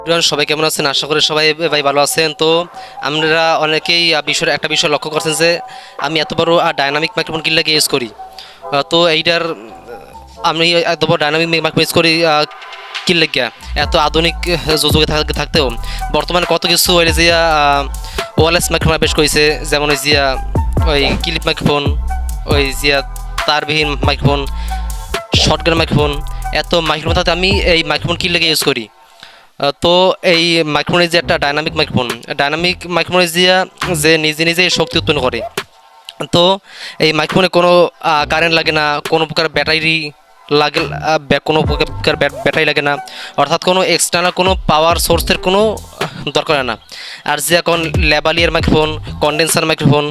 Everyone, সবাই কেমন আছেন? আশা করি সবাই ভাই ভালো আছেন। তো আমরা অনেকেই একটা বিষয় লক্ষ্য করছেন যে আমি এত বড় ডাইনামিক মাইক্রোফোন কিনলে ইউজ করি। তো এইটার আমি এত বড় ডাইনামিক মাইক্রোফোন ইউজ করি কিনলে গিয়া এত আধুনিক যুগে থাকতেও বর্তমানে কত কিছু হইলে যে ওয়ারলেস মাইক্রোফোন বেশ করেছে, যেমন ওই জিয়া ওই ক্লিপ মাইক্রোফোন, ওই জিয়া তারবিহীন মাইক্রোফোন, শর্টগান মাইক্রোফোন, এত মাইক্রোফোন থাকতে আমি এই মাইক্রোফোন কিনলে ইউজ করি। তো এই মাইক্রোফোনের যে একটা ডাইনামিক মাইক্রোফোন দিয়া যে নিজে নিজে শক্তি উৎপন্ন করে। তো এই মাইক্রোফোনে কোনো কারেন্ট লাগে না, কোনো প্রকার ব্যাটারি লাগে, কোনো প্রকার ব্যাটারি লাগে না, অর্থাৎ কোনো এক্সটার্নাল কোনো পাওয়ার সোর্সের কোনো দরকার হয় না। আর যে এখন ল্যাভালিয়ার মাইক্রোফোন, কন্ডেন্সার মাইক্রোফোন,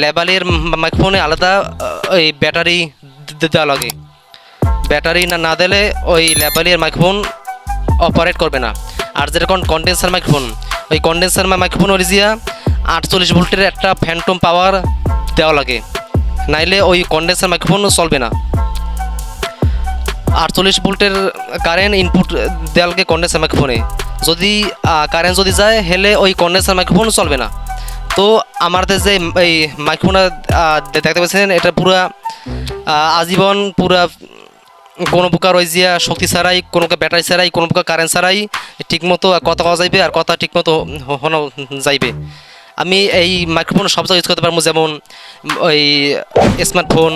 ল্যাভালিয়ার মাইক্রোফোনে আলাদা ওই ব্যাটারি দেওয়া লাগে। ব্যাটারি না দিলে ওই ল্যাভালিয়ার মাইক্রোফোন অপারেট করবে না। আর যেরকম কন্ডেন্সার মাইক্রোফোন, ওই কন্ডেন্সার মাইক্রোফোন ওরিজিয়া 48 ভোল্টের একটা ফ্যান্টম পাওয়ার দেওয়া লাগে, নাইলে ওই কন্ডেন্সার মাইক্রোফোন চলবে না। 48 ভোল্টের কারেন্ট ইনপুট দেওয়া লাগে কন্ডেন্সার মাইক্রোফোনে। যদি কারেন্ট যদি যায় হেলে ওই কন্ডেন্সার মাইক্রোফোন চলবে না। তো আমাদের যে এই মাইক্রোফোনটা দেখতে পাচ্ছেন, এটা পুরা আজীবন পুরা কোনো প্রকার ওই যে শক্তি ছাড়াই, কোনো ব্যাটারি ছাড়াই, কোনো প্রকার কারেন্ট ছাড়াই ঠিকমতো কথা কওয়া যাইবে আর কথা ঠিকমতো হনো যাইবে। আমি এই মাইক্রোফোন সব জায়গায় ইউজ করতে পারবো, যেমন ওই smartphone,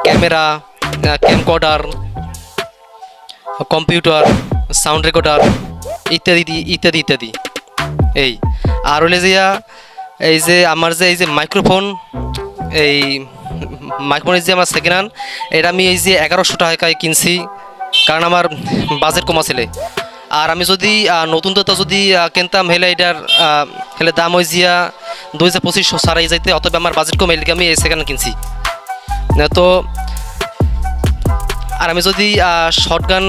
camera, camcorder, computer, sound recorder ইত্যাদি ইত্যাদি ইত্যাদি। এই আর হলে যে এই যে আমার যে এই যে মাইক্রোফোন, এই মাইক্রোফোনের যে আমার সেকেন্ড হ্যান্ড, এটা আমি এই যে 1100 টাকায় কিনছি, কারণ আমার বাজেট কমা ছিল। আর আমি যদি নতুন তো যদি কিনতাম হেলে এটার হেলে দাম ওই জিয়া 2025 সারাই যাইতে, অতএব আমার বাজেট কম, এলিকে আমি এই সেকেন্ড হ্যান্ড কিনছি। তো আর আমি যদি শর্টগান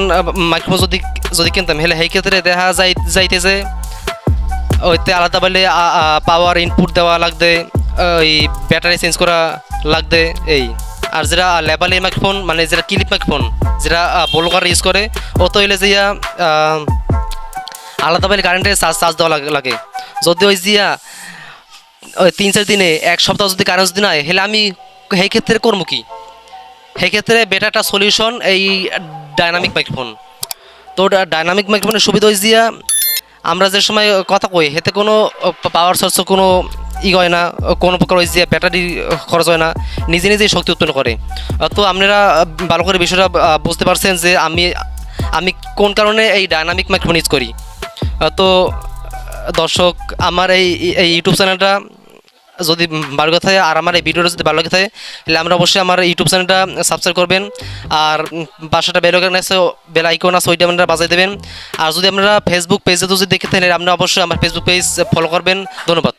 মাইক্রোফোন যদি যদি কিনতাম হেলে সেই ক্ষেত্রে দেখা যাইতেছে ওইতে আলাদা বলে পাওয়ার ইনপুট দেওয়া লাগবে, ওই ব্যাটারি চেঞ্জ করা লাগবে। এই আর যেটা লেবালি মাইক্রোফোন, মানে যেটা ক্লিপ মাইক্রোফোন, যেটা ব্লগার ইউজ করে, ও তো হইলে যে আলাদা বলে কারেন্টের চার্জ দেওয়া লাগে। যদি ওই জিয়া ওই 3-4 দিনে, এক সপ্তাহ যদি কারেন্ট যদি নাই হেলে আমি সেই ক্ষেত্রে করবো কি? সেই ক্ষেত্রে বেটারটা সলিউশন এই ডাইনামিক মাইক্রোফোন। তো ডাইনামিক মাইক্রোফোনের সুবিধা হয়েছে যে আমরা যে সময় কথা কই হেতে কোনো পাওয়ার সোর্স কোনো হয় না, কোনো প্রকার ওই যে ব্যাটারি খরচ হয় না, নিজে নিজেই শক্তি উৎপন্ন করে। তো আপনারা ভালো করে বিষয়টা বুঝতে পারছেন যে আমি কোন কারণে এই ডাইনামিক মাইক্রোফোন ইউজ করি। তো দর্শক, আমার এই ইউটিউব চ্যানেলটা যদি ভালো কথা হয় আর আমার এই ভিডিওটা যদি ভালো লাগে থাকে, তাহলে আমরা অবশ্যই আমার ইউটিউব চ্যানেলটা সাবস্ক্রাইব করবেন। আর বাসাটা বেল আইকন আছে, ওইটা আপনারা বাজাই দেবেন। আর যদি আপনারা ফেসবুক পেজে যদি দেখে থাকেন, আপনারা অবশ্যই আমার ফেসবুক পেজ ফলো করবেন। ধন্যবাদ।